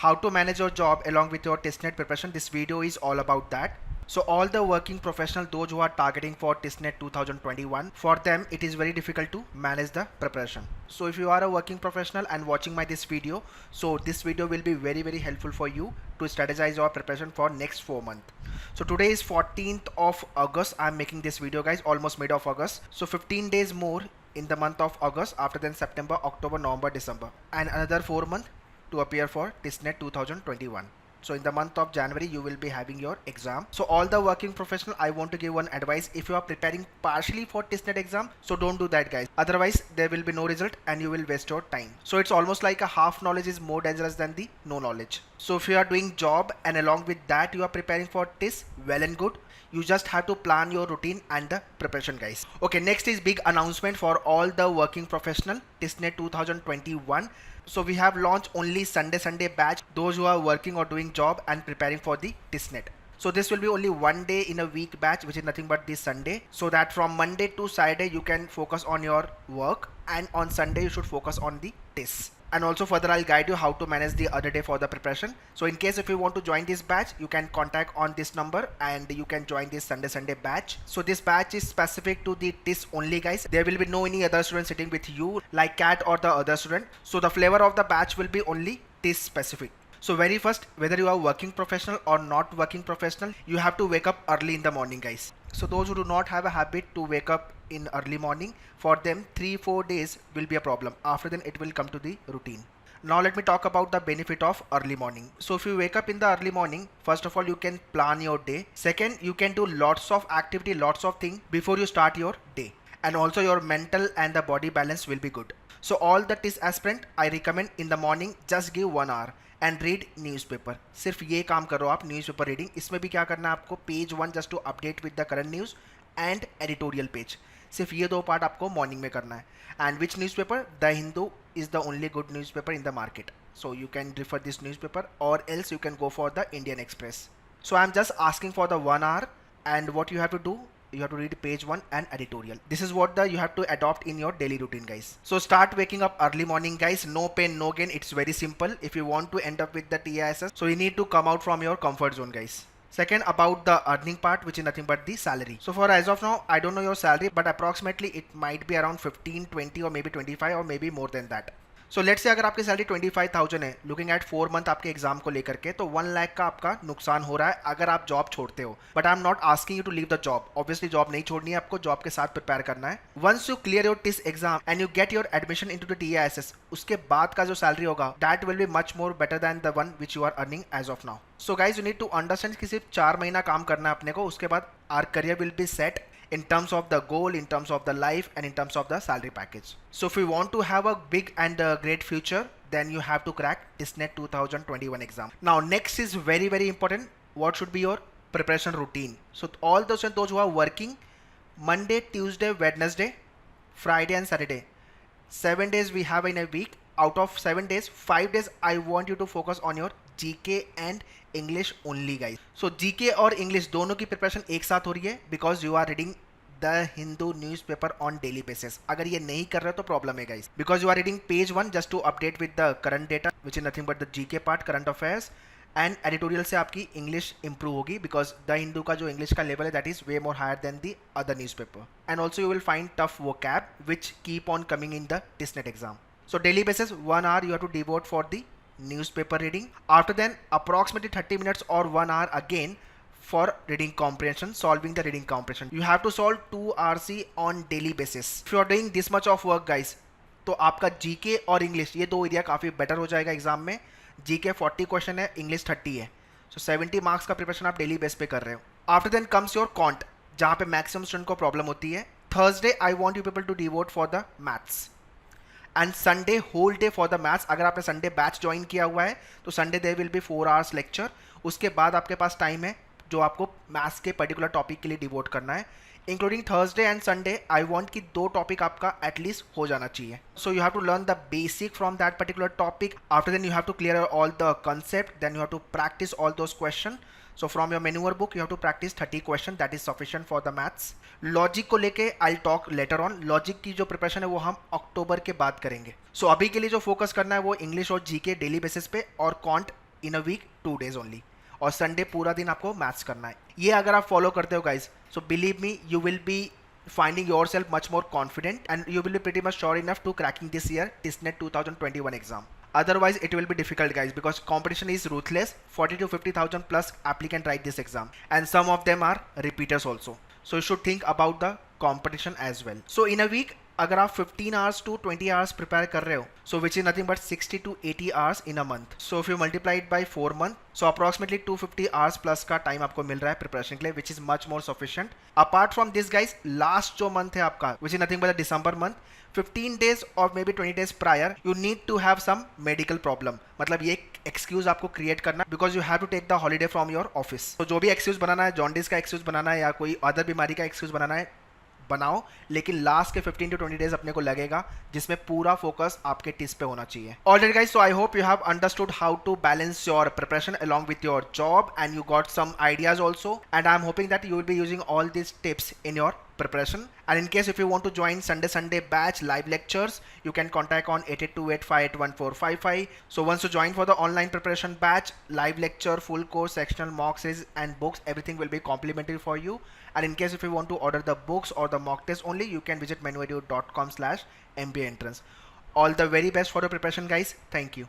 how to manage your job along with your testnet preparation. This video is all about that. So all the working professional, those who are targeting for testnet 2021, for them it is very difficult to manage the preparation. So if you are a working professional and watching my this video, so this video will be very helpful for you to strategize your preparation for next 4 months. So today is 14th of August. I'm making this video, guys, almost mid of August. So 15 days more in the month of August, after then September, October, November, December, and another 4 months to appear for testnet 2021. So in the month of January you will be having your exam. So all the working professional, I want to give one advice. If you are preparing partially for testnet exam, so don't do that, guys. Otherwise there will be no result and you will waste your time. So it's almost like a half knowledge is more dangerous than the no knowledge. So if you are doing job and along with that you are preparing for test, well and good. You just have to plan your routine and the preparation, guys. Okay, next is big announcement for all the working professional testnet 2021. So we have launched only Sunday batch, those who are working or doing job and preparing for the testnet. So this will be only one day in a week batch, which is nothing but this Sunday, so that from Monday to Saturday you can focus on your work, and on Sunday you should focus on the tests. And also further I'll guide you how to manage the other day for the preparation. So in case if you want to join this batch, you can contact on this number and you can join this Sunday batch. So this batch is specific to the test only, guys. There will be no any other student sitting with you like Cat or the other student. So the flavor of the batch will be only test specific. So very first, whether you are working professional or not working professional, you have to wake up early in the morning, guys. So those who do not have a habit to wake up in early morning, for them 3-4 days will be a problem. After then it will come to the routine. Now let me talk about the benefit of early morning. So if you wake up in the early morning, first of all you can plan your day. Second, you can do lots of activity, lots of things before you start your day. And also your mental and the body balance will be good. So all the test aspirant, I recommend in the morning just give 1 hour and read newspaper. सिर्फ ये काम करो आप, newspaper reading. इसमें भी क्या करना है आपको, page 1 just to update with the current news and editorial page. सिर्फ ये 2 पार्ट आपको मॉर्निंग में करना है. And which newspaper? The Hindu is the only good newspaper in the market. So you can refer this newspaper, or else you can go for the Indian Express. So I'm just asking for the 1 hour, and what you have to do, you have to read page 1 and editorial. This is what you have to adopt in your daily routine, guys. So start waking up early morning, guys. No pain, no gain. It's very simple. If you want to end up with the TISS, so you need to come out from your comfort zone, guys. Second, about the earning part, which is nothing but the salary. So for as of now, I don't know your salary, but approximately it might be around 15, 20 or maybe 25 or maybe more than that. So let's say अगर आपकी salary 25,000 है, looking at 4 month आपके exam को लेकर के, तो 1 लाख का आपका नुकसान हो रहा है अगर आप जॉब छोड़ते हो. But I am not asking you to leave the job. Obviously job नहीं छोड़नी है आपको, जॉब के साथ प्रिपेयर करना है. Once you clear your test exam and you get your admission into the TISS, उसके बाद का जो सैलरी होगा that will be much more better than the one which you are earning as of now. So guys, you need to understand कि सिर्फ 4 महीना काम करना है अपने को, उसके बाद our career will be set in terms of the goal, in terms of the life, and in terms of the salary package. So if you want to have a big and great future, then you have to crack testnet 2021 exam. Now next is very important. What should be your preparation routine? So all those who are working Monday, Tuesday, Wednesday, Friday and Saturday, 7 days we have in a week. Out of 7 days, 5 days I want you to focus on your GK and English only, guys. So GK और English दोनों की preparation एक साथ हो रही है, because you are reading the Hindu newspaper on daily basis. अगर ये नहीं कर रहे तो प्रॉब्लम है, guys, because you are reading page 1 just to update with the current data, which is nothing but the GK part, current affairs, and editorial से आपकी English improve होगी, because the Hindu का जो English का level है that is way more higher than the other newspaper. And also you will find tough vocab which keep on coming in the testnet exam. So daily basis 1 hour you have to devote for the newspaper reading. After then approximately 30 minutes or 1 hour again for reading comprehension, solving the reading comprehension. You have to solve 2 RC on daily basis. If you are doing this much of work, guys, तो आपका GK और English ये 2 area काफ़ी better हो जाएगा exam में. GK 40 question है, English 30 है. So 70 मार्क्स का प्रिपरेशन आप डेली बेस पे कर रहे हो. After then comes your quant, जहाँ पे मैक्सिमम स्टूडेंट को प्रॉब्लम होती है. Thursday I want you people to devote for the maths, and Sunday whole day for the maths. अगर आपने संडे बैच ज्वाइन किया हुआ है तो Sunday there will be 4 hours lecture. उसके बाद आपके पास टाइम है जो आपको मैथ्स के पर्टिकुलर टॉपिक के लिए डिवोट करना है. Including Thursday and Sunday I want कि 2 टॉपिक आपका एटलीस्ट हो जाना चाहिए. So you have to learn the basic from that particular topic. After then you have to clear all the concept, then you have to practice all those question. So from your maneuver book you have to practice 30 question, that is sufficient for the maths. Logic को लेके I'll talk later on. Logic की जो preparation है वो हम अक्टूबर के बाद करेंगे. सो अभी के लिए जो फोकस करना है वो इंग्लिश और जीके डेली बेसिस पे और quant in a week 2 days only, और संडे पूरा दिन आपको मैथ्स करना है। ये अगर आप फॉलो करते हो guys, so believe me you will B finding yourself much more confident and you will be pretty much sure enough to cracking this year TISNET 2021 exam. Otherwise it will be difficult guys, because competition is ruthless. 40 to 50,000 plus applicant write this exam and some of them are repeaters also, so you should think about the competition as well. So in a week अगर आप 15 hours to 20 hours prepare कर रहे हो, so which is nothing but 60 to 80 hours in a month. So if you multiply it by 4 month, so approximately 250 hours plus का time आपको मिल रहा है preparation के लिए, which is much more sufficient. Apart from this guys, last जो month है आपका, which is nothing but December month, 15 days or maybe 20 days prior you need to have some medical problem. मतलब ये एक्सक्यूज आपको create करना, because you have to take the holiday from your office. तो जो भी excuse बनाना है, jaundice का excuse बनाना है या कोई अदर बीमारी का एक्सक्यूज बनाना है, बनाओ, लेकिन लास्ट के 15 to 20 days अपने को लगेगा, जिसमें पूरा फोकस आपके टिस पे होना चाहिए। Alright guys, so I hope you have understood how to balance your preparation along with your job and you got some ideas also, and I am hoping that you will be using all these tips in your preparation. And in case if you want to join Sunday batch live lectures, you can contact on 8828581455. So once you join for the online preparation batch, live lecture, full course, sectional mock series and books, everything will be complimentary for you. And in case if you want to order the books or the mock test only, you can visit menuedu.com/MBA entrance. All the very best for the preparation guys. Thank you.